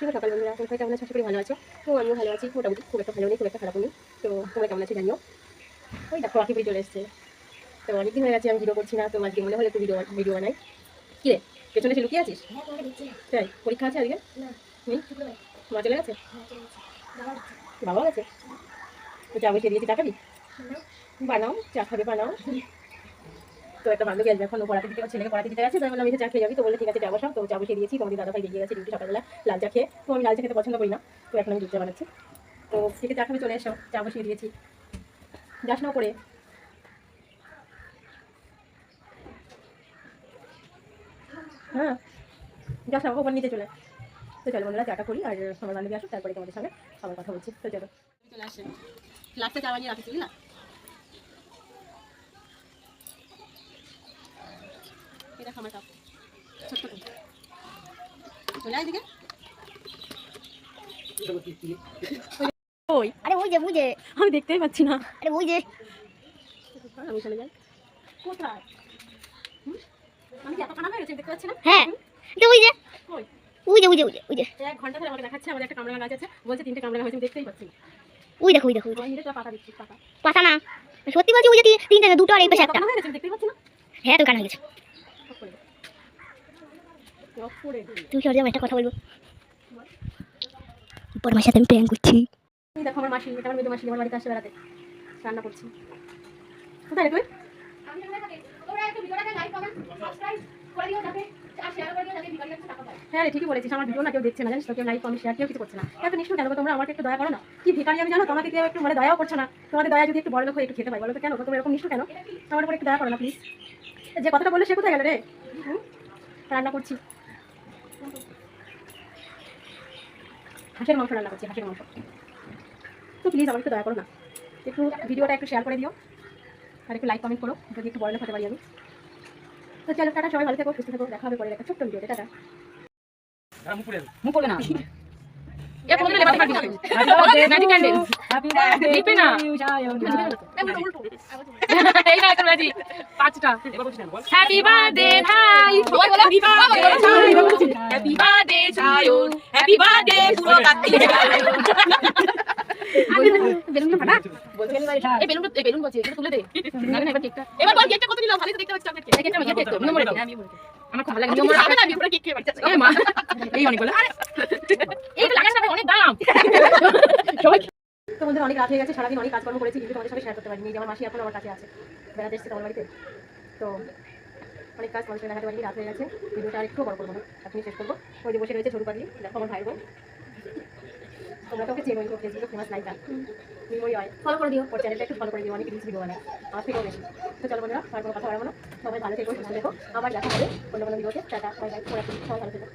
শুভ সকাল বন্ধুরা, তোমরা কেমন আছো? আশা করি ভালো আছো। তো আমিও ভালো আছি, মোটামুটি খুব একটা ভালো নেই, খুব একটা খারাপ নেই। তো তোমরা কেমন আছো জানিও। ওই দেখো আঁকি চলে এসছে। তো অনেকদিন হয়ে গেছে আমি ভিডিও করছি না, তো আজকে মনে হলো একটু ভিডিও বানাই। কি রে, পেছনে এসে লুকিয়ে আছিস? তাই পরীক্ষা আছে আজকে? মা চলে গেছে? বাবা গেছে? তো চা বসিয়ে দিয়েছি, চা খাবি? বানাও, চা খাবে বানাও। তো একটা বান্ধবী আসবে, এখন পড়াতে দিতে ছেলেকে পড়াতে দিতে গেছে, তাই বললাম আমি চা খেয়ে যাবি। তো বলে ঠিক আছে চা বসাও। তো চা বসিয়ে দিয়েছি। তোমাদের দাদা ভাই বেরিয়ে গেছে ডিউটি সকালবেলা লাল চা খেয়ে। তো আমি লাল চা খেতে পছন্দ করি না, তো এখন আমি দুধ চা বানাচ্ছি। তো থেকে চা খাবে চলে এসো, চা বসিয়ে দিয়েছি, যাস না করে। হ্যাঁ যাস না, ওপর নিচে চলে। তো চলো বন্ধুরা চাটা করি, আর আমার বান্ধবী আসো, তারপরে তোমাদের সঙ্গে আমার কথা বলছি। তো চলো চলে আসে, লাস্টে চা বানিয়ে রাখি না। এটা খামার কাপ ছোট্ট চলে আয় দিকে। ওই আরে ওই যে বুঝে আমি দেখতেই পাচ্ছি না। আরে ওই যে আমি চলে যাই কোথায়? আমি কি এত খারাপ হয়ে গেছে দেখতে পাচ্ছি না? হ্যাঁ এটা ওই যে ওই ওই যে ওই যে ওই যে ওই যে 1 ঘন্টা ধরে আমাকে দেখাচ্ছে আমাদের একটা কামরাঙা গাছ আছে, বলছে 3টে কামরাঙা হয়েছে, আমি দেখতেই পাচ্ছি না। ওই দেখো ওই দেখো ওই ওই নিচে পাতা দিচ্ছি, পাতা পাতা না সত্যি বলছি ওই যে তিনটে না দুটো আর এই পাশে একটা হয়ে গেছে, আমি দেখতেই পাচ্ছি না। হ্যাঁ তো কান হয়ে গেছে অফ করে দিই। তুমি সরে যাও একটা কথা বলবো বড়মার সাথে আমি প্ল্যান করছি এই দেখো আমার মাসি, এটা আমার মেয়ে মাসি আমার বাড়িতে আসছে বেড়াতে, রান্না করছি। কোথায় রে তুই? হ্যাঁ রে ঠিকই বলেছিস, আমার ভিডিও না কেউ দেখছে না জানিস তো, কেউ লাইক কমেন্ট শেয়ার কেউ কিছু করছে না। এত নিষ্ঠুর কেন তোমরা? আমাকে একটু দয়া করো না। কি ভিখারি আমি জানো, তোমাকে কেউ একটু মানে দয়াও করছো না। তোমাদের দয়া যদি একটু বড় লোক হয়ে একটু খেতে পাই, বলো তো কেন তোমরা এরকম নিষ্ঠুর কেন? আমার উপর একটু দয়া করো না প্লিজ। যে কথাটা বললে সে কোথায় গেল রে? রান্না করছি, হাঁসের মাংস রান্না করছি, হাঁসের মাংস। তো প্লিজ আমার একটু দয়া করো না, একটু ভিডিওটা একটু শেয়ার করে দিও, আর একটু লাইক কমেন্ট করো যদি একটু বড় লোক হতে পারি আমি। তো চলো টাটা, সবাই ভালো থেকো সুস্থ থেকো, দেখা হবে পরে একটা ছোট্ট ভিডিওতে। টাটা। মুখ করবে না এ কোন দিন লেবাতে পারবি না ম্যাজিক ক্যান্ডেল লিপে না এই না একটা ম্যাজিক পাঁচটা হ্যাপি বার্থডে ভাই সবাই বলো happy birthday Sayan happy birthday পুরো কাটতে বেলুন ফাটা বলতে গেলে এই বেলুন বলছি এটা তুলে দে না না এবার কেকটা এবার বল কেকটা কত দিলাম ভালোই তো দেখতে পাচ্ছি আমরা কেকটা আমি কেক তো নিয়ম করে আমি বলি আমার খুব ভালো লাগে নিয়ম করে আমি না আমি পুরো কেক খেয়ে বাচ্চা এই মা এই অনেকগুলো এই তো লাগাস না ভাই অনেক দাম সবাই। তো বন্ধুরা অনেক রাত হয়ে গেছে, সারাদিন অনেক কাজকর্ম করেছি, কিন্তু তোমাদের সাথে শেয়ার করতে পারিনি। যে আমার মাসি এখন আমার কাছে আছে, বেড়াতে এসেছে তোমার বাড়িতে, তো অনেক কাজ মানুষের দেখাতে পারিনি, রাত হয়ে গেছে। ভিডিওটা আর একটু বড় করবো না, এখনই শেষ করবো। ওই যে বসে রয়েছে ছোট পাগলি, দেখো আমার ভাই বোন, তোমরা তো ওকে চেনো, ফেসবুকে ফেমাস নায়িকা মিমরি হয়, ফলো করে দিও, ওর চ্যানেলটা একটু ফলো করে দিও, অনেক রিলস ভিডিও বানায় আমার থেকেও বেশি। তো চলো বন্ধুরা আর কোনো কথা বাড়াবো না, সবাই ভালো থেকো সুস্থ থেকো, আবার দেখা হবে অন্য কোনো ভিডিওতে। টাটা বাই বাই, সবাই ভালো থেকো।